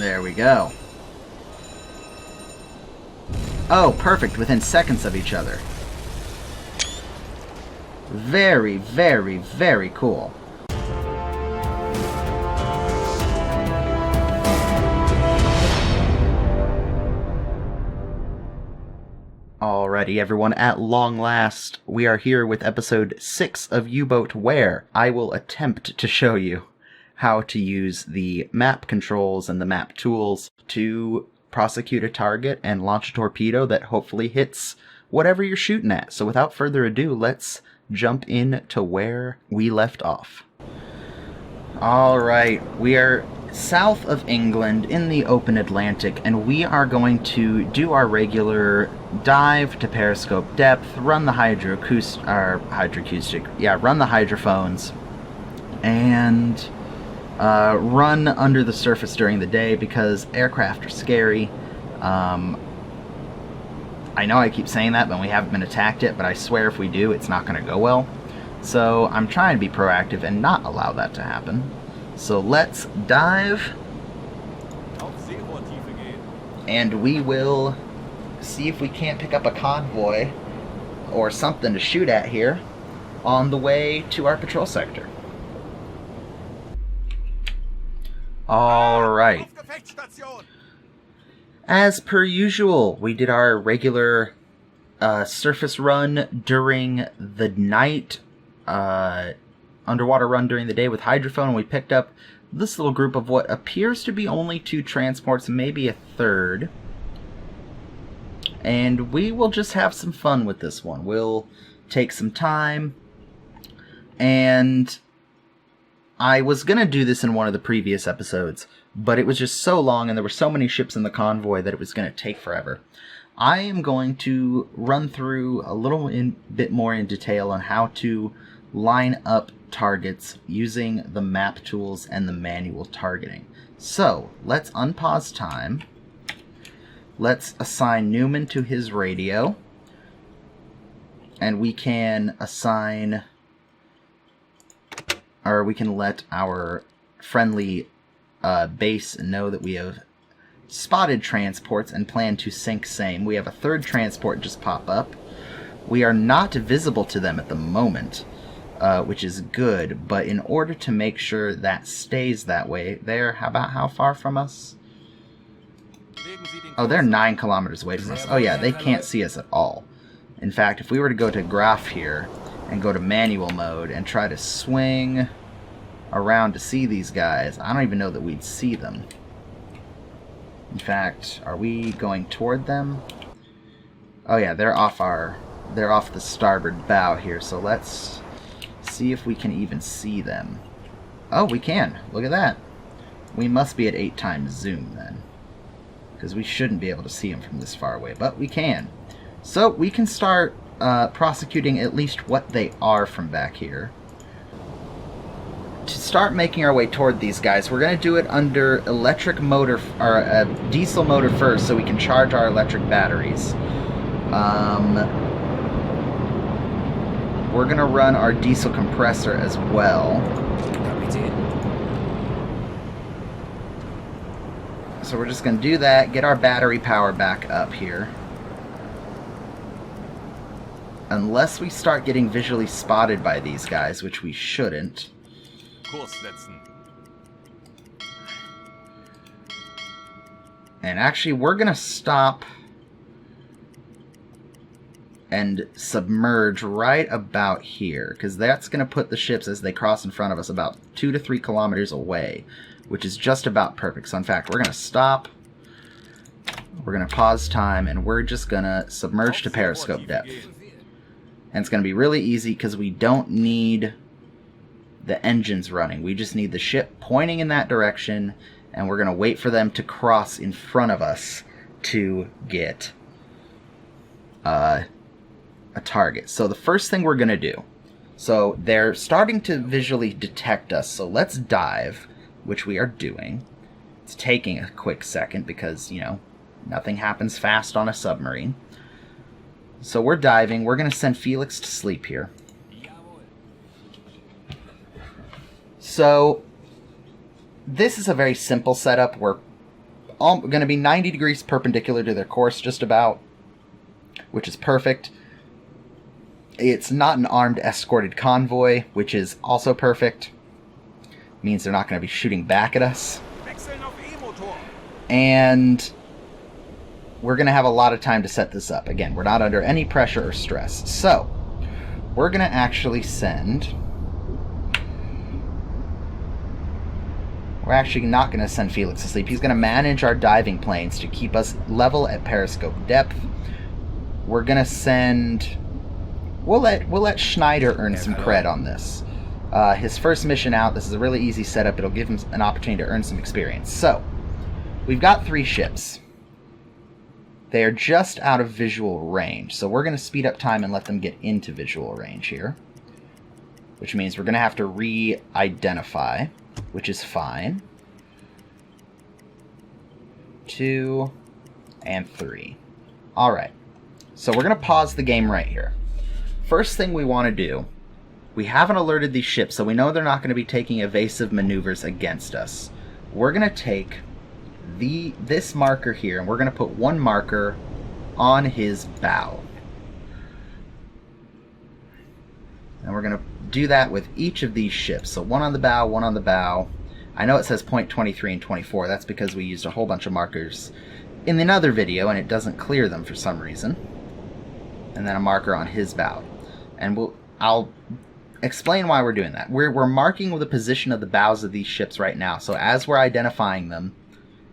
There we go. Oh, perfect, within seconds of each other. Very, very, very cool. Alrighty, everyone, at long last, we are here with episode 6 of Uboat, where I will attempt to show you how to use the map controls and the map tools to prosecute a target and launch a torpedo that hopefully hits whatever you're shooting at. So without further ado, let's jump in to where we left off. Alright, we are south of England in the open Atlantic, and we are going to do our regular dive to periscope depth, run the run the hydrophones, and run under the surface during the day because aircraft are scary. I know I keep saying that, but we haven't been attacked yet, but I swear if we do, it's not going to go well. So I'm trying to be proactive and not allow that to happen. So let's dive, and we will see if we can't pick up a convoy or something to shoot at here on the way to our patrol sector. Alright. As per usual, we did our regular surface run during the night, underwater run during the day with hydrophone, and we picked up this little group of what appears to be only 2 transports, maybe a third. And we will just have some fun with this one. We'll take some time, and I was going to do this in one of the previous episodes, but it was just so long and there were so many ships in the convoy that it was going to take forever. I am going to run through a little bit more in detail on how to line up targets using the map tools and the manual targeting. So, let's unpause time. Let's assign Newman to his radio, and we can assign, or we can let our friendly base know that we have spotted transports and plan to sink same. We have a third transport just pop up. We are not visible to them at the moment, which is good, but in order to make sure that stays that way, they're about how far from us? Oh, they're 9 kilometers away from us. Oh yeah, they can't see us at all. In fact, if we were to go to graph here and go to manual mode and try to swing around to see these guys, I don't even know that we'd see them. In fact, are we going toward them? Oh yeah, they're off the starboard bow here, so let's see if we can even see them. Oh, we can. Look at that. We must be at 8 times zoom then, because we shouldn't be able to see them from this far away, but we can. So we can start prosecuting at least what they are from back here. To start making our way toward these guys, we're going to do it under electric motor, or a diesel motor first, so we can charge our electric batteries. We're going to run our diesel compressor as well. So we're just going to do that, get our battery power back up here. Unless we start getting visually spotted by these guys, which we shouldn't. And actually, we're going to stop and submerge right about here, because that's going to put the ships as they cross in front of us about 2 to 3 kilometers away, which is just about perfect. So in fact, we're going to stop, we're going to pause time, and we're just going to submerge to periscope depth. And it's going to be really easy because we don't need the engines running. We just need the ship pointing in that direction, and we're going to wait for them to cross in front of us to get a target. So the first thing we're going to do, so they're starting to visually detect us, so let's dive, which we are doing. It's taking a quick second because, you know, nothing happens fast on a submarine. So we're diving. We're going to send Felix to sleep here. So this is a very simple setup. We're going to be 90 degrees perpendicular to their course, just about, which is perfect. It's not an armed escorted convoy, which is also perfect. Means they're not going to be shooting back at us. And we're going to have a lot of time to set this up. Again, we're not under any pressure or stress. So, we're going to actually send... We're actually not going to send Felix to sleep. He's going to manage our diving planes to keep us level at periscope depth. We're going to send... We'll let Schneider earn some cred on this. His first mission out, this is a really easy setup. It'll give him an opportunity to earn some experience. So, we've got 3 ships. They are just out of visual range. So we're going to speed up time and let them get into visual range here. Which means we're going to have to re-identify, which is fine. 2 and 3. Alright. So we're going to pause the game right here. First thing we want to do, we haven't alerted these ships, so we know they're not going to be taking evasive maneuvers against us. We're going to take this marker here, and we're going to put 1 marker on his bow. And we're going to do that with each of these ships. So 1 on the bow, 1 on the bow. I know it says point 23 and 24. That's because we used a whole bunch of markers in another video, and it doesn't clear them for some reason. And then a marker on his bow. And I'll explain why we're doing that. We're marking the position of the bows of these ships right now. So as we're identifying them,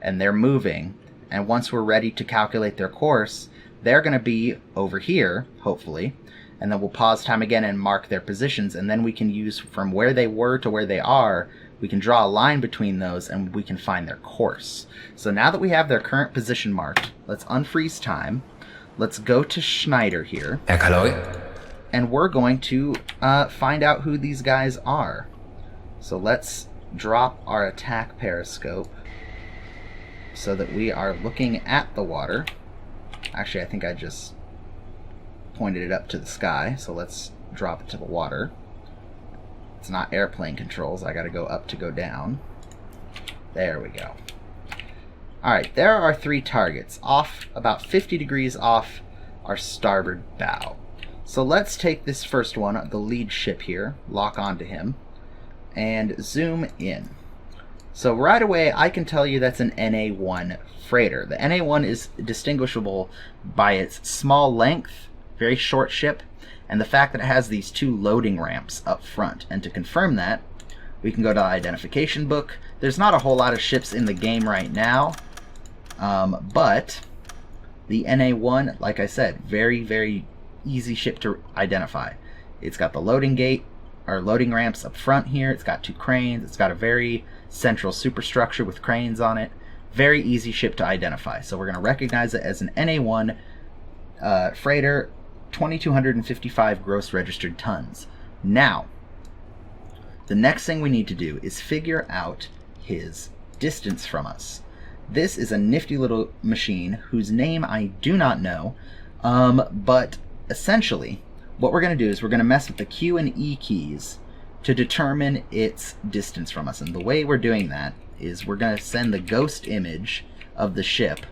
and they're moving, and once we're ready to calculate their course, they're going to be over here, hopefully, and then we'll pause time again and mark their positions, and then we can use from where they were to where they are, we can draw a line between those, and we can find their course. So now that we have their current position marked, let's unfreeze time, let's go to Schneider here, and we're going to find out who these guys are. So let's drop our attack periscope, so that we are looking at the water. Actually, I think I just pointed it up to the sky, so let's drop it to the water. It's not airplane controls, I gotta go up to go down. There we go. Alright, there are 3 targets, off about 50 degrees off our starboard bow. So let's take this first one, the lead ship here, lock onto him, and zoom in. So right away, I can tell you that's an NA-1 freighter. The NA-1 is distinguishable by its small length, very short ship, and the fact that it has these 2 loading ramps up front. And to confirm that, we can go to the identification book. There's not a whole lot of ships in the game right now, but the NA-1, like I said, very, very easy ship to identify. It's got the loading gate, or loading ramps up front here. It's got 2 cranes. It's got a very central superstructure with cranes on it. Very easy ship to identify. So we're going to recognize it as an NA-1 freighter, 2,255 gross registered tons. Now, the next thing we need to do is figure out his distance from us. This is a nifty little machine whose name I do not know, but essentially what we're going to do is we're going to mess with the Q and E keys to determine its distance from us. And the way we're doing that is we're going to send the ghost image of the ship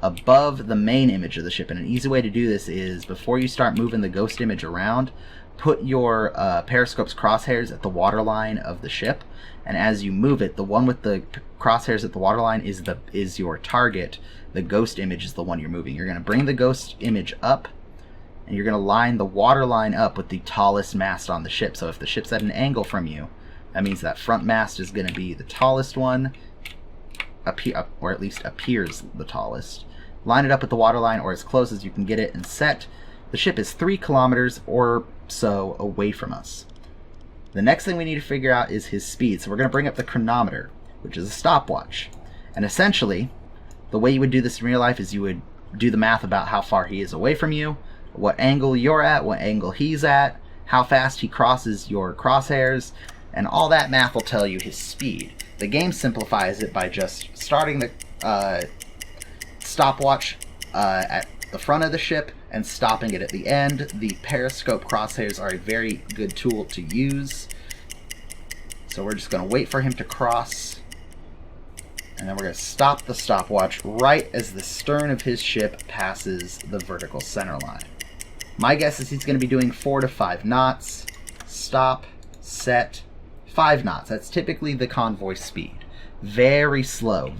above the main image of the ship. And an easy way to do this is, before you start moving the ghost image around, put your periscope's crosshairs at the waterline of the ship. And as you move it, the one with the crosshairs at the waterline is your target. The ghost image is the one you're moving. You're going to bring the ghost image up, and you're going to line the water line up with the tallest mast on the ship. So if the ship's at an angle from you, that means that front mast is going to be the tallest one, or at least appears the tallest. Line it up with the water line, or as close as you can get it, and set. The ship is 3 kilometers or so away from us. The next thing we need to figure out is his speed. So we're going to bring up the chronometer, which is a stopwatch. And essentially, the way you would do this in real life is you would do the math about how far he is away from you, what angle you're at, what angle he's at, how fast he crosses your crosshairs, and all that math will tell you his speed. The game simplifies it by just starting the stopwatch at the front of the ship and stopping it at the end. The periscope crosshairs are a very good tool to use. So we're just going to wait for him to cross. And then we're going to stop the stopwatch right as the stern of his ship passes the vertical center line. My guess is he's going to be doing 4 to 5 knots. Stop, set, 5 knots. That's typically the convoy speed. Very slow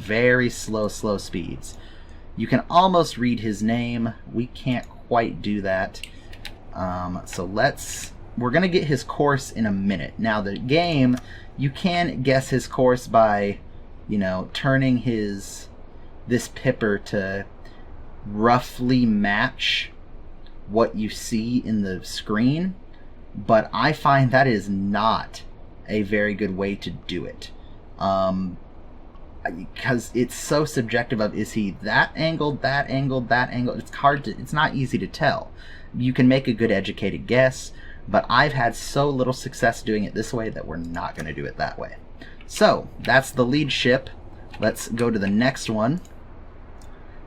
speeds. You can almost read his name. We can't quite do that. So we're going to get his course in a minute. Now the game, you can guess his course by, you know, turning this pipper to roughly match what you see in the screen, but I find that is not a very good way to do it. Because it's so subjective of, is he that angled, that angled, that angled? It's not easy to tell. You can make a good educated guess, but I've had so little success doing it this way that we're not going to do it that way. So, that's the lead ship. Let's go to the next one.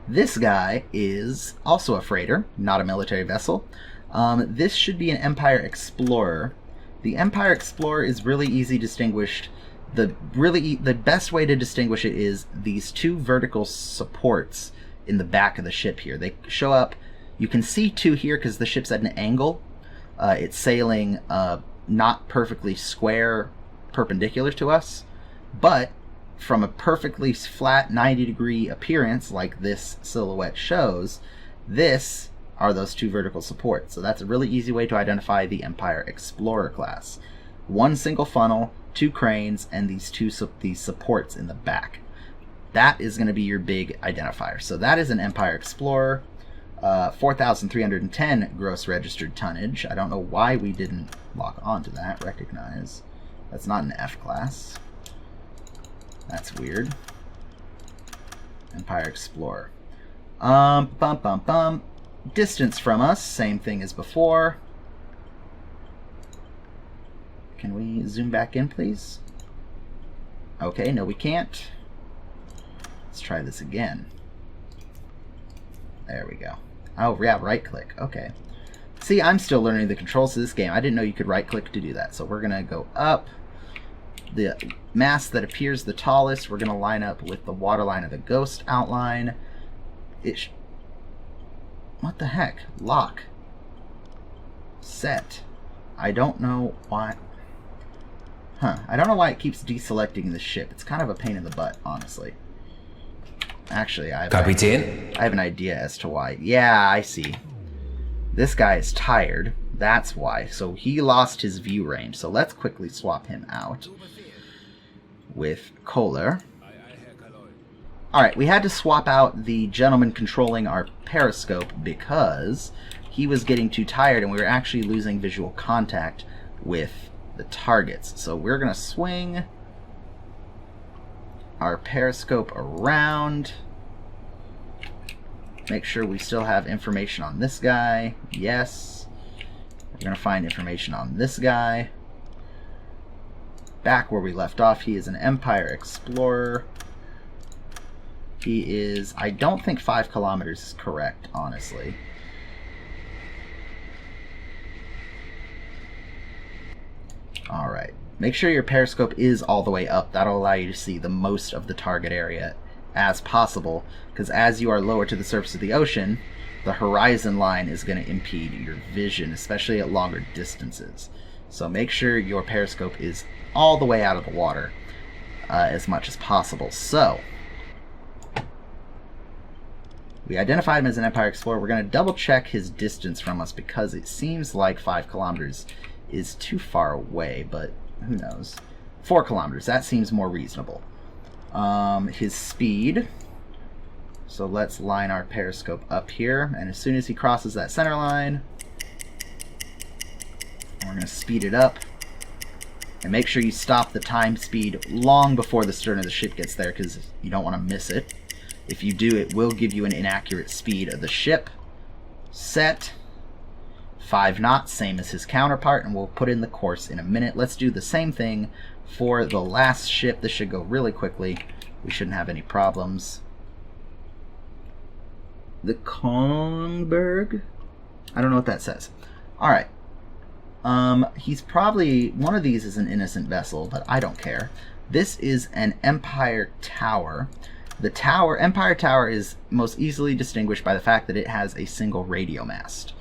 This guy is also a freighter, not a military vessel. This should be an Empire Explorer. The Empire Explorer is really easy distinguished. The best way to distinguish it is these 2 vertical supports in the back of the ship here. They show up. You can see 2 here because the ship's at an angle. It's sailing not perfectly square perpendicular to us, but from a perfectly flat 90-degree appearance like this silhouette shows, this are those 2 vertical supports. So that's a really easy way to identify the Empire Explorer class. 1 single funnel, 2 cranes, and these supports in the back. That is going to be your big identifier. So that is an Empire Explorer. 4,310 gross registered tonnage. I don't know why we didn't lock onto that. Recognize. That's not an F class. That's weird. Empire Explorer. Distance from us, same thing as before. Can we zoom back in, please? Okay, no we can't. Let's try this again. There we go. Oh, yeah, right click. Okay. See, I'm still learning the controls of this game. I didn't know you could right click to do that. So we're going to go up. The mast that appears the tallest, we're going to line up with the waterline of the ghost outline. What the heck? Lock. Set. I don't know why. I don't know why it keeps deselecting the ship. It's kind of a pain in the butt, honestly. Actually, I have an idea as to why. Yeah, I see. This guy is tired. That's why. So he lost his view range. So let's quickly swap him out with Kohler. Alright, we had to swap out the gentleman controlling our periscope because he was getting too tired and we were actually losing visual contact with the targets. So we're going to swing our periscope around. Make sure we still have information on this guy. Yes. We're going to find information on this guy. Back where we left off, he is an Empire Explorer. He is, I don't think 5 kilometers is correct, honestly. Alright. Make sure your periscope is all the way up. That'll allow you to see the most of the target area as possible, because as you are lower to the surface of the ocean, the horizon line is going to impede your vision, especially at longer distances. So make sure your periscope is all the way out of the water as much as possible. So we identified him as an Empire Explorer. We're going to double check his distance from us because it seems like 5 kilometers is too far away, but who knows. 4 kilometers, that seems more reasonable. His speed. So let's line our periscope up here, and as soon as he crosses that center line, we're going to speed it up. And make sure you stop the time speed long before the stern of the ship gets there, because you don't want to miss it. If you do, it will give you an inaccurate speed of the ship. Set. 5 knots, same as his counterpart, and we'll put in the course in a minute. Let's do the same thing for the last ship. This should go really quickly. We shouldn't have any problems. The Kongberg? I don't know what that says. Alright. He's probably... one of these is an innocent vessel, but I don't care. This is an Empire Tower. The Empire Tower is most easily distinguished by the fact that it has a single radio mast.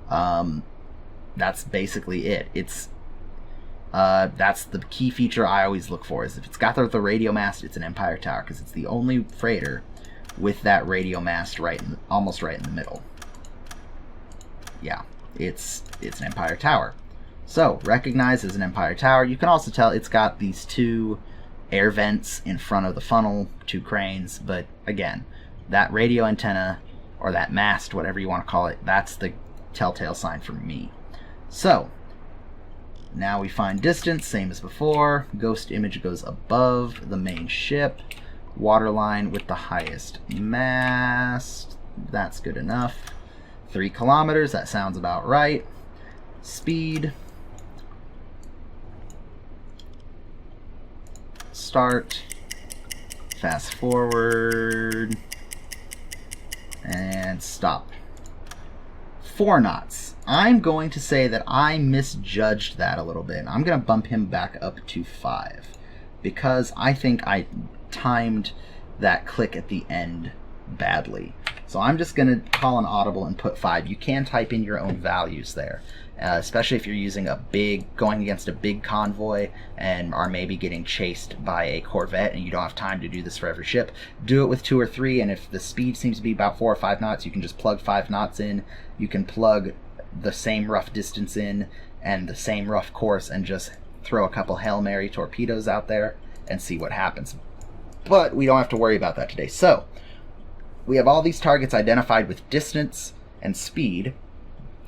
That's basically it. That's the key feature I always look for, is if it's got the radio mast, it's an Empire Tower, because it's the only freighter with that radio mast almost right in the middle. Yeah, it's an Empire Tower. So, recognized as an Empire Tower. You can also tell it's got these 2 air vents in front of the funnel, 2 cranes, but again, that radio antenna, or that mast, whatever you want to call it, that's the telltale sign for me. So, now we find distance, same as before. Ghost image goes above the main ship. Waterline with the highest mast. That's good enough. 3 kilometers, that sounds about right. Speed. Start. Fast forward. And stop. 4 knots. I'm going to say that I misjudged that a little bit. I'm going to bump him back up to 5. Because I think I timed that click at the end badly. So I'm just going to call an audible and put 5. You can type in your own values there, especially if you're using going against a big convoy and are maybe getting chased by a corvette and you don't have time to do this for every ship. Do it with 2 or 3, and if the speed seems to be about 4 or 5 knots, you can just plug 5 knots in. You can plug the same rough distance in and the same rough course and just throw a couple Hail Mary torpedoes out there and see what happens. But we don't have to worry about that today. So, we have all these targets identified with distance and speed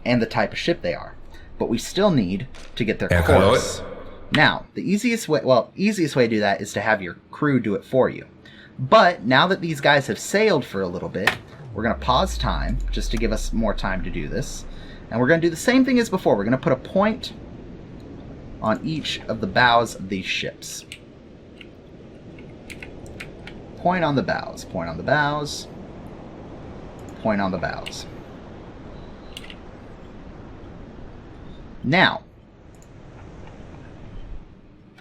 and the type of ship they are. But we still need to get their course. Now, the easiest way to do that is to have your crew do it for you. But now that these guys have sailed for a little bit, we're going to pause time just to give us more time to do this. And we're going to do the same thing as before. We're going to put a point on each of the bows of these ships. Point on the bows, point on the bows, point on the bows. Now,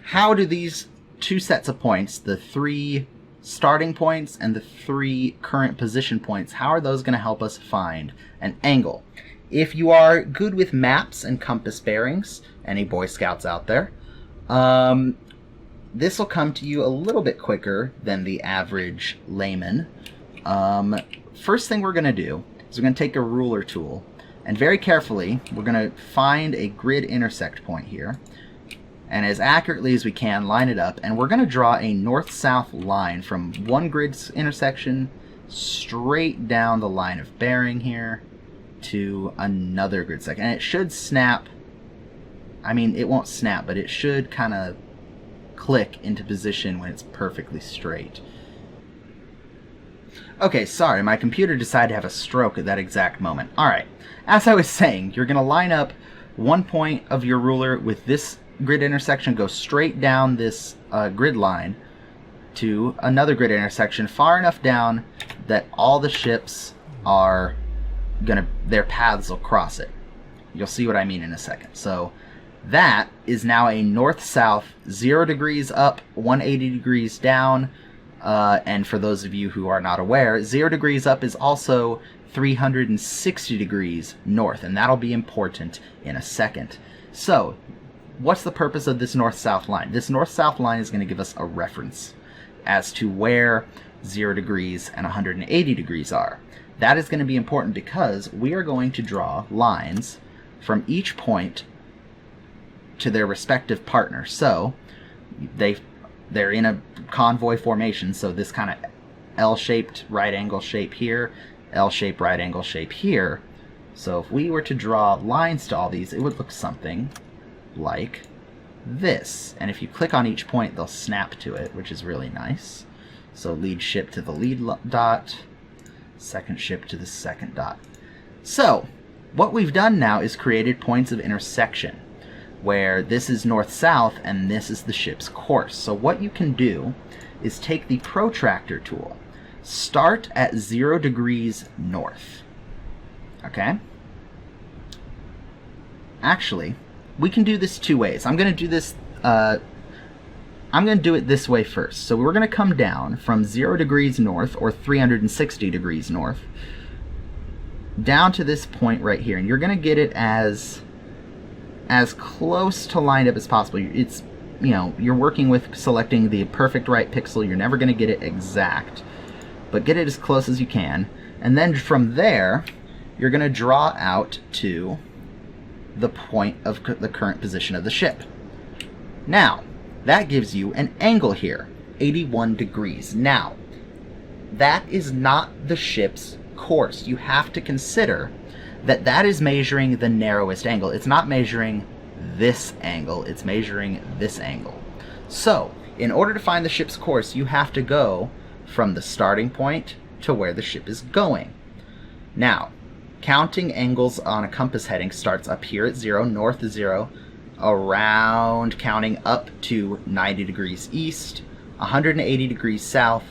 how do these 2 sets of points, the 3 starting points and the 3 current position points, how are those going to help us find an angle? If you are good with maps and compass bearings, any Boy Scouts out there, this will come to you a little bit quicker than the average layman. First thing we're going to do is we're going to take a ruler tool, and very carefully we're going to find a grid intersect point here, and as accurately as we can line it up, and we're going to draw a north-south line from one grid intersection straight down the line of bearing here to another grid section. And it should snap, I mean, it won't snap, but it should kind of click into position when it's perfectly straight. Okay, sorry, my computer decided to have a stroke at that exact moment. Alright, as I was saying, you're going to line up one point of your ruler with this grid intersection, go straight down this grid line to another grid intersection far enough down that all the ships are their paths will cross it. You'll see what I mean in a second. So that is now a north-south, 0 degrees up, 180 degrees down, and for those of you who are not aware, 0 degrees up is also 360 degrees north, and that'll be important in a second. So, what's the purpose of this north-south line? This north-south line is going to give us a reference as to where 0 degrees and 180 degrees are. That is going to be important because we are going to draw lines from each point to their respective partner. So they're in a convoy formation, so this kind of L-shaped right angle shape here, L-shaped right angle shape here. So if we were to draw lines to all these, it would look something like this. And if you click on each point, they'll snap to it, which is really nice. So lead ship to the lead dot, second ship to the second dot. So what we've done now is created points of intersection, where this is north-south and this is the ship's course. So what you can do is take the protractor tool, start at 0 degrees north. Okay? Actually, we can do this 2 ways. I'm going to do this I'm going to do it this way first. So we're going to come down from 0 degrees north, or 360 degrees north, down to this point right here. And you're going to get it as close to lined up as possible. It's, you know, you're working with selecting the perfect right pixel. You're never going to get it exact, but get it as close as you can. And then from there, you're going to draw out to the point of the current position of the ship. Now, that gives you an angle here, 81 degrees. Now, that is not the ship's course. You have to consider that that is measuring the narrowest angle. It's not measuring this angle, it's measuring this angle. So, in order to find the ship's course, you have to go from the starting point to where the ship is going. Now, counting angles on a compass heading starts up here at 0, north is 0, around, counting up to 90 degrees east, 180 degrees south,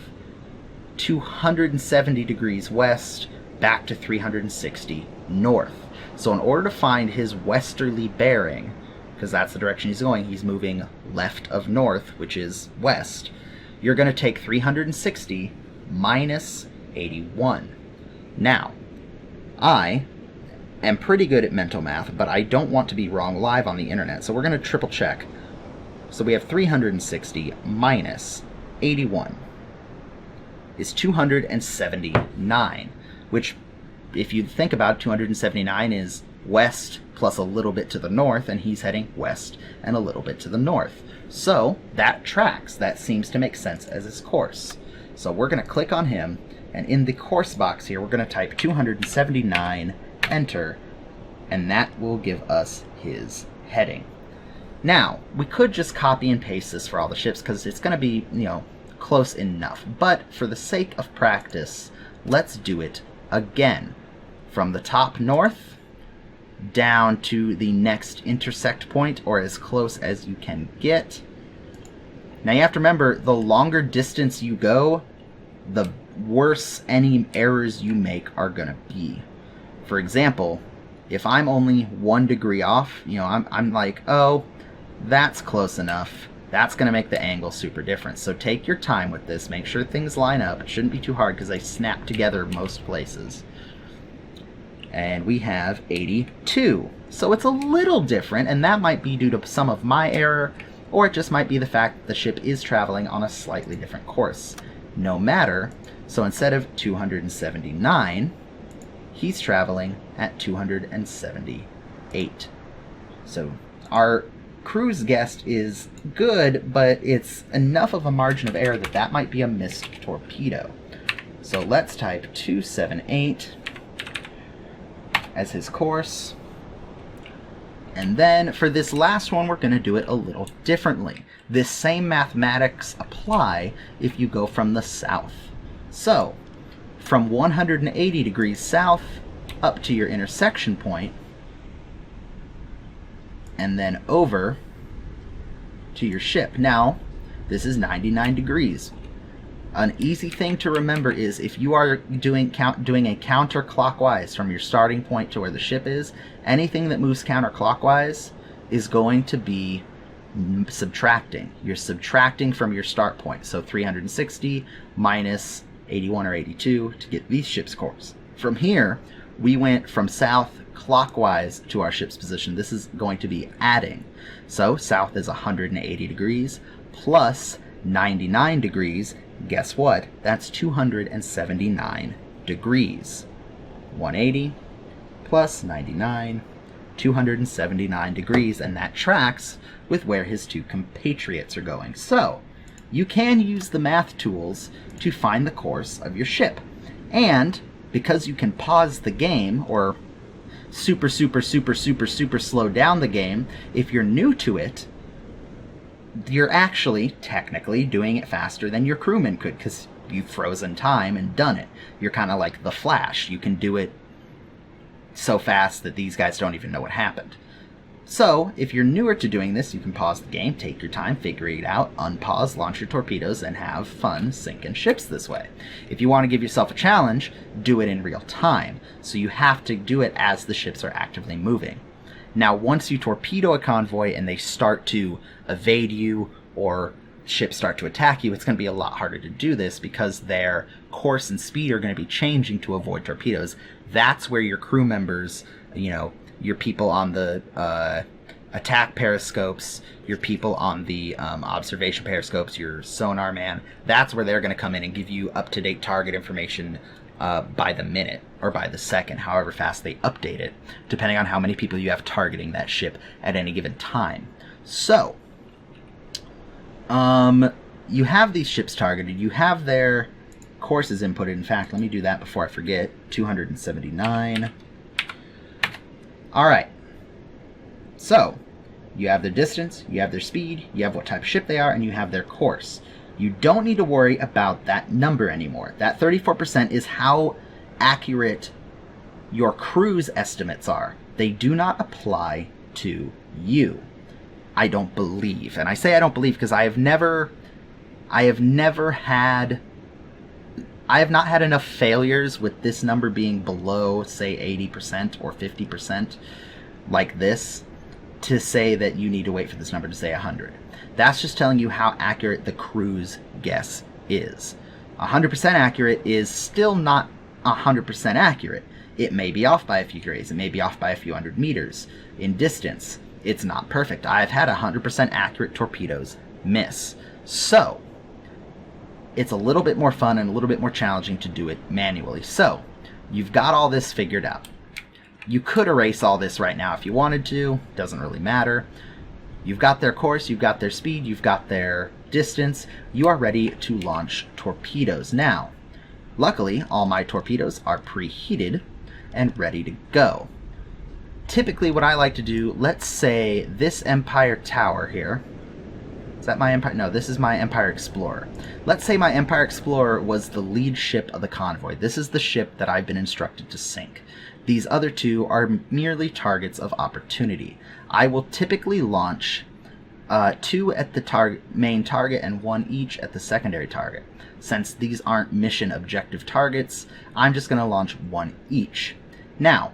270 degrees west, back to 360 north. So in order to find his westerly bearing, because that's the direction he's going, he's moving left of north, which is west, you're going to take 360 minus 81. Now, I am pretty good at mental math, but I don't want to be wrong live on the internet, so we're going to triple check. So we have 360 minus 81 is 279, which, if you think about it, 279 is west plus a little bit to the north, and he's heading west and a little bit to the north. So that tracks. That seems to make sense as his course. So we're going to click on him, and in the course box here, we're going to type 279, enter, and that will give us his heading. Now, we could just copy and paste this for all the ships because it's going to be, you know, close enough. But for the sake of practice, let's do it again. From the top north down to the next intersect point, or as close as you can get. Now you have to remember, the longer distance you go, the worse any errors you make are going to be. For example, if I'm only 1 degree off, you know, I'm like, oh, that's close enough. That's going to make the angle super different. So take your time with this. Make sure things line up. It shouldn't be too hard because they snap together most places. And we have 82. So it's a little different, and that might be due to some of my error, or it just might be the fact that the ship is traveling on a slightly different course. No matter. So instead of 279, he's traveling at 278. So our cruise guess is good, but it's enough of a margin of error that that might be a missed torpedo. So let's type 278 as his course. And then for this last one, we're going to do it a little differently. This same mathematics apply if you go from the south. So, from 180 degrees south up to your intersection point, and then over to your ship. Now, this is 99 degrees. An easy thing to remember is if you are doing a counterclockwise from your starting point to where the ship is, anything that moves counterclockwise is going to be subtracting. You're subtracting from your start point. So 360 minus 81 or 82 to get these ships' course. From here, we went from south clockwise to our ship's position. This is going to be adding. So south is 180 degrees plus 99 degrees. Guess what? That's 279 degrees. 180 plus 99, 279 degrees, and that tracks with where his two compatriots are going. So, you can use the math tools to find the course of your ship. And because you can pause the game, or super slow down the game, if you're new to it, you're actually technically doing it faster than your crewman could because you've frozen time and done it. You're kind of like the Flash. You can do it so fast that these guys don't even know what happened. So, if you're newer to doing this, you can pause the game, take your time, figure it out, unpause, launch your torpedoes, and have fun sinking ships this way. If you want to give yourself a challenge, do it in real time. So you have to do it as the ships are actively moving. Now, once you torpedo a convoy and they start to evade you or ships start to attack you, it's going to be a lot harder to do this because their course and speed are going to be changing to avoid torpedoes. That's where your crew members, you know, your people on the attack periscopes, your people on the observation periscopes, your sonar man, that's where they're going to come in and give you up-to-date target information by the minute or by the second, however fast they update it, depending on how many people you have targeting that ship at any given time. So, you have these ships targeted, you have their courses inputted. In fact, let me do that before I forget. 279. Alright. So, you have their distance, you have their speed, you have what type of ship they are, and you have their course. You don't need to worry about that number anymore. That 34% is how accurate your crew's estimates are. They do not apply to you. I don't believe. And I say I don't believe because I have not had enough failures with this number being below, say, 80% or 50% like this to say that you need to wait for this number to say 100. That's just telling you how accurate the crew's guess is. 100% accurate is still not 100% accurate. It may be off by a few degrees. It may be off by a few hundred meters. In distance, it's not perfect. I've had 100% accurate torpedoes miss. So, it's a little bit more fun and a little bit more challenging to do it manually. So, you've got all this figured out. You could erase all this right now if you wanted to. Doesn't really matter. You've got their course, you've got their speed, you've got their distance. You are ready to launch torpedoes. Now, luckily, all my torpedoes are preheated and ready to go. Typically, what I like to do, let's say this Empire Tower here. Is that my Empire? No, this is my Empire Explorer. Let's say my Empire Explorer was the lead ship of the convoy. This is the ship that I've been instructed to sink. These other two are merely targets of opportunity. I will typically launch 2 at the main target and 1 each at the secondary target. Since these aren't mission objective targets, I'm just going to launch 1 each. Now,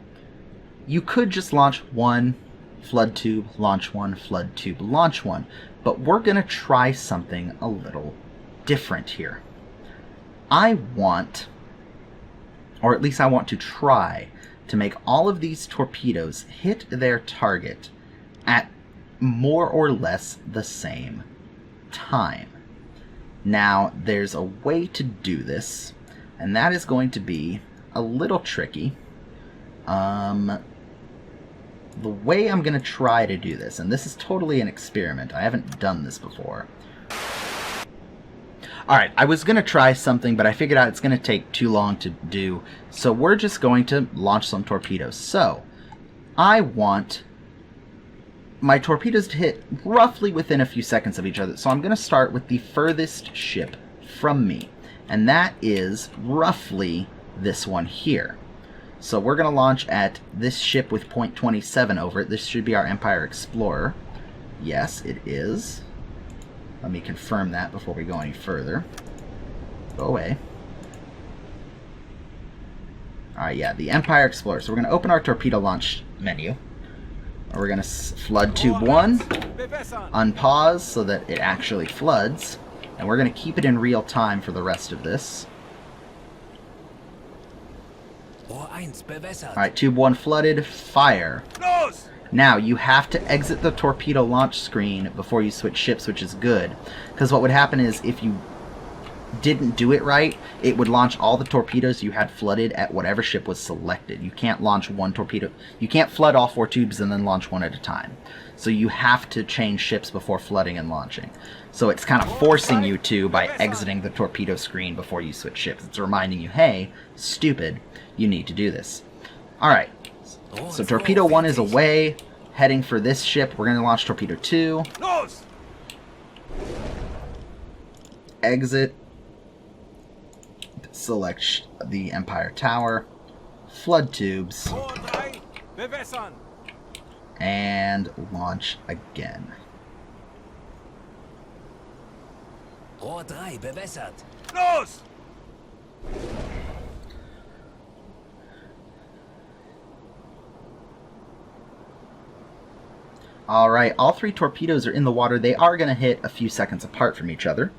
you could just launch 1 flood tube, launch 1 flood tube, launch 1, but we're going to try something a little different here. I want, or at least I want to try, to make all of these torpedoes hit their target at more or less the same time. Now, there's a way to do this, and that is going to be a little tricky. The way I'm going to try to do this, and this is totally an experiment, I haven't done this before. Alright, I was going to try something, but I figured out it's going to take too long to do, so we're just going to launch some torpedoes. So, I want my torpedoes to hit roughly within a few seconds of each other, so I'm going to start with the furthest ship from me, and that is roughly this one here. So we're going to launch at this ship with 0.27 over it. This should be our Empire Explorer. Yes, it is. Let me confirm that before we go any further. Go away. Alright, yeah, the Empire Explorer. So we're going to open our torpedo launch menu. We're going to flood tube 1, unpause so that it actually floods, and we're going to keep it in real time for the rest of this. Alright, tube 1 flooded, fire. Now, you have to exit the torpedo launch screen before you switch ships, which is good. Because what would happen is, if you didn't do it right, it would launch all the torpedoes you had flooded at whatever ship was selected. You can't launch one torpedo. You can't flood all 4 tubes and then launch one at a time. So you have to change ships before flooding and launching. So it's kind of forcing you to by exiting the torpedo screen before you switch ships. It's reminding you, hey, stupid, you need to do this. Alright. So torpedo 1 is away, heading for this ship. We're going to launch torpedo 2. Exit. Select the Empire Tower. Flood tubes. And launch again. Alright, all 3 torpedoes are in the water. They are going to hit a few seconds apart from each other.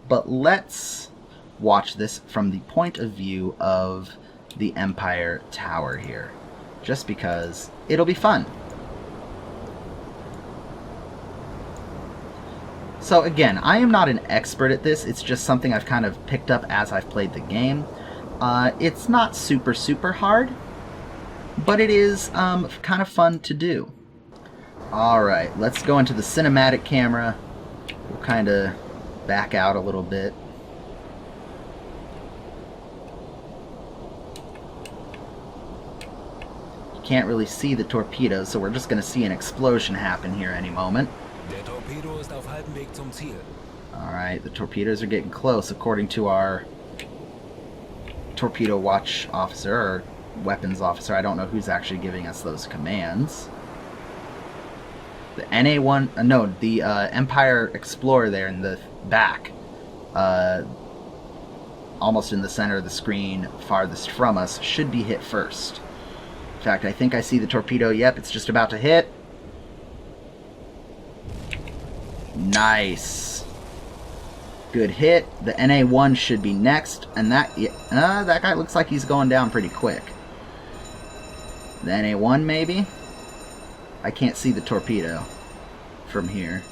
But let's watch this from the point of view of the Empire Tower here. Just because it'll be fun. So again, I am not an expert at this. It's just something I've kind of picked up as I've played the game. It's not super hard, but it is kind of fun to do. Alright, let's go into the cinematic camera. We'll kind of back out a little bit. You can't really see the torpedoes, so we're just going to see an explosion happen here any moment. Alright, the torpedoes are getting close according to our torpedo watch officer, or weapons officer. I don't know who's actually giving us those commands. The NA-1, no, the Empire Explorer there in the back, almost in the center of the screen, farthest from us, should be hit first. In fact, I think I see the torpedo. Yep, it's just about to hit. Nice. Good hit. The NA-1 should be next, and that guy looks like he's going down pretty quick. The NA-1 maybe? I can't see the torpedo from here.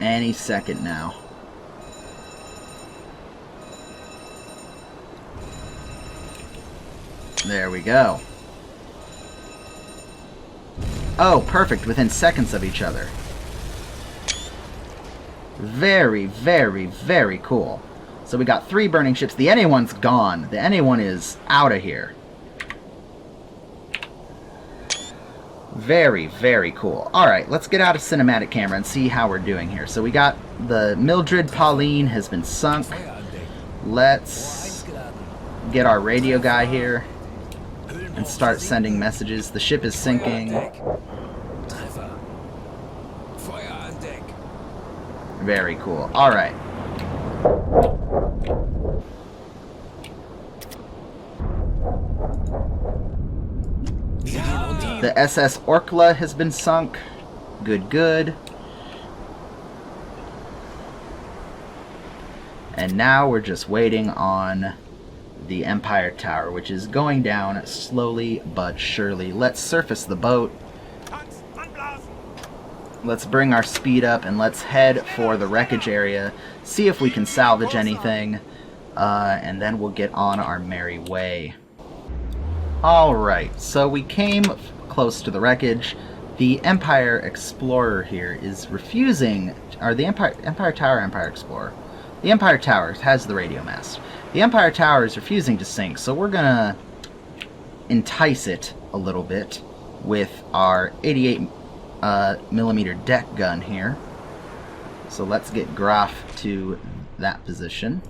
Any second now. There we go. Oh, perfect, within seconds of each other. Very cool. So we got 3 burning ships. The NA-1's gone. The NA-1 is out of here. Very cool. Alright, let's get out a cinematic camera and see how we're doing here. So we got the Mildred Pauline has been sunk. Let's get our radio guy here and start sending messages. The ship is sinking. Very cool. Alright. The SS Orkla has been sunk. Good. And now we're just waiting on the Empire Tower, which is going down slowly but surely. Let's surface the boat. Let's bring our speed up and let's head for the wreckage area, see if we can salvage anything, and then we'll get on our merry way. Alright, so we came close to the wreckage. The Empire Explorer here is refusing, or the Empire Tower, Empire Explorer. The Empire Tower has the radio mast. The Empire Tower is refusing to sink, so we're gonna entice it a little bit with our 88 millimeter deck gun here. So let's get Graf to that position.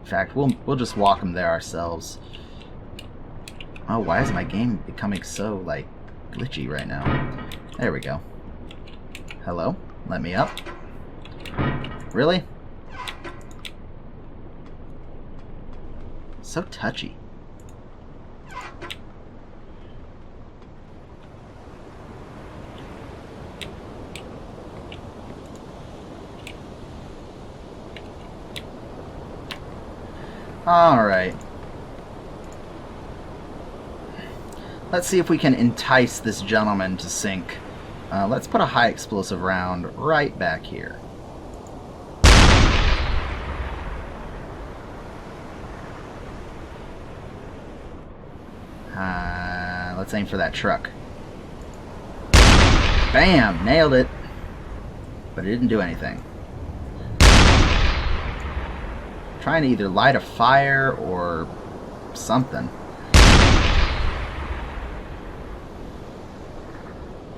In fact, we'll just walk him there ourselves. Oh, why is my game becoming so, like, glitchy right now? There we go. Hello? Let me up. Really? So touchy. Alright. Let's see if we can entice this gentleman to sink. Let's put a high explosive round right back here. Let's aim for that truck. Bam! Nailed it. But it didn't do anything. Trying to either light a fire or something.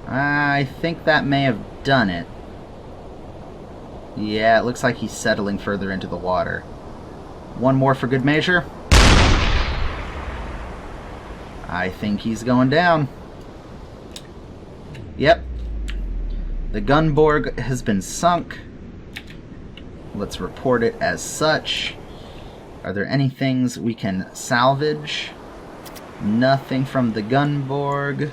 I think that may have done it. Yeah, it looks like he's settling further into the water. One more for good measure. I think he's going down. Yep. The Gunborg has been sunk. Let's report it as such. Are there any things we can salvage? Nothing from the Gunborg.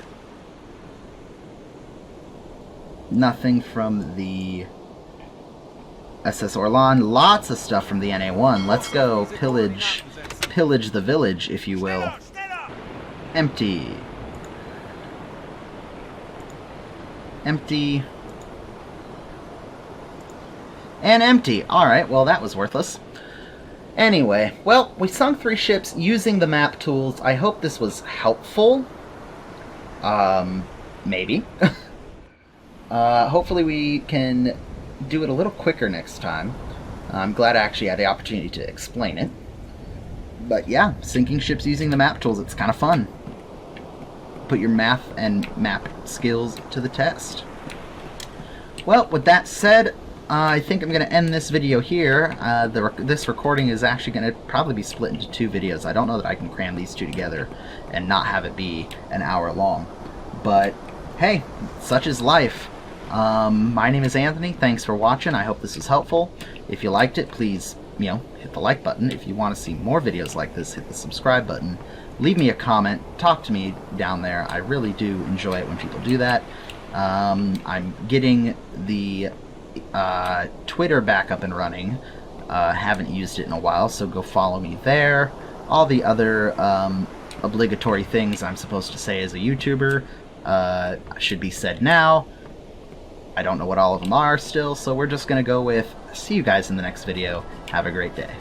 Nothing from the SS Orlan. Lots of stuff from the NA1. Let's go pillage the village, if you will. Empty. Empty. And empty. Alright, well that was worthless. Anyway, well, we sunk 3 ships using the map tools. I hope this was helpful. Maybe. Hopefully we can do it a little quicker next time. I'm glad I actually had the opportunity to explain it. But yeah, sinking ships using the map tools, it's kind of fun. Put your math and map skills to the test. Well, with that said, I think I'm going to end this video here. This recording is actually going to probably be split into 2 videos. I don't know that I can cram these 2 together and not have it be an hour long. But hey, such is life. My name is Anthony. Thanks for watching. I hope this was helpful. If you liked it, please, hit the like button. If you want to see more videos like this, hit the subscribe button. Leave me a comment. Talk to me down there. I really do enjoy it when people do that. I'm getting the Twitter back up and running. Haven't used it in a while, so go follow me there. All the other obligatory things I'm supposed to say as a YouTuber should be said now. I don't know what all of them are still, so we're just gonna go with see you guys in the next video. Have a great day.